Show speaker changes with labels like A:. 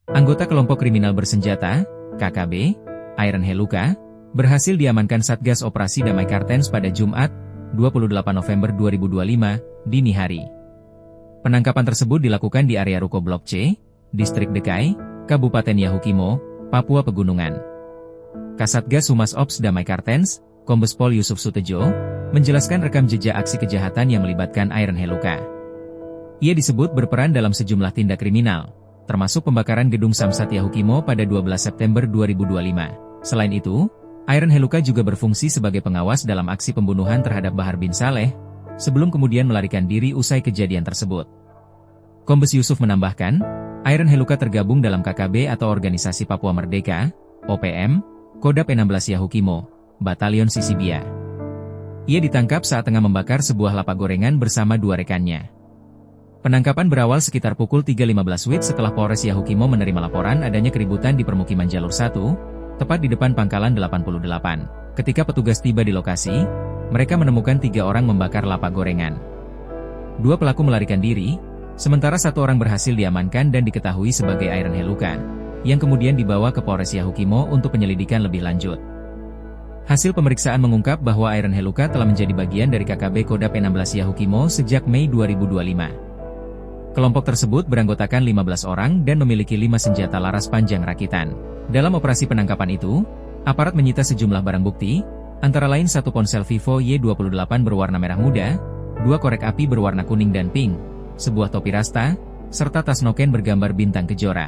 A: Anggota kelompok kriminal bersenjata, KKB, Iron Heluka, berhasil diamankan Satgas Operasi Damai Kartens pada Jumat, 28 November 2025, dini hari. Penangkapan tersebut dilakukan di area Ruko Blok C, Distrik Dekai, Kabupaten Yahukimo, Papua Pegunungan. Kasatgas Humas Ops Damai Kartens, Kombes Pol Yusuf Sutejo, menjelaskan rekam jejak aksi kejahatan yang melibatkan Iron Heluka. Ia disebut berperan dalam sejumlah tindak kriminal, termasuk pembakaran gedung Samsat Yahukimo pada 12 September 2025. Selain itu, Iron Heluka juga berfungsi sebagai pengawas dalam aksi pembunuhan terhadap Bahar bin Saleh, sebelum kemudian melarikan diri usai kejadian tersebut. Kombes Yusuf menambahkan, Iron Heluka tergabung dalam KKB atau Organisasi Papua Merdeka, OPM, Kodap 16 Yahukimo, Batalion Sisibia. Ia ditangkap saat tengah membakar sebuah lapak gorengan bersama dua rekannya. Penangkapan berawal sekitar pukul 3.15 WIB setelah Polres Yahukimo menerima laporan adanya keributan di permukiman Jalur 1, tepat di depan Pangkalan 88. Ketika petugas tiba di lokasi, mereka menemukan 3 orang membakar lapak gorengan. 2 pelaku melarikan diri, sementara 1 orang berhasil diamankan dan diketahui sebagai Iron Heluka, yang kemudian dibawa ke Polres Yahukimo untuk penyelidikan lebih lanjut. Hasil pemeriksaan mengungkap bahwa Iron Heluka telah menjadi bagian dari KKB Kodap 16 Yahukimo sejak Mei 2025. Kelompok tersebut beranggotakan 15 orang dan memiliki 5 senjata laras panjang rakitan. Dalam operasi penangkapan itu, aparat menyita sejumlah barang bukti, antara lain 1 ponsel Vivo Y28 berwarna merah muda, 2 korek api berwarna kuning dan pink, sebuah topi rasta, serta tas noken bergambar bintang kejora.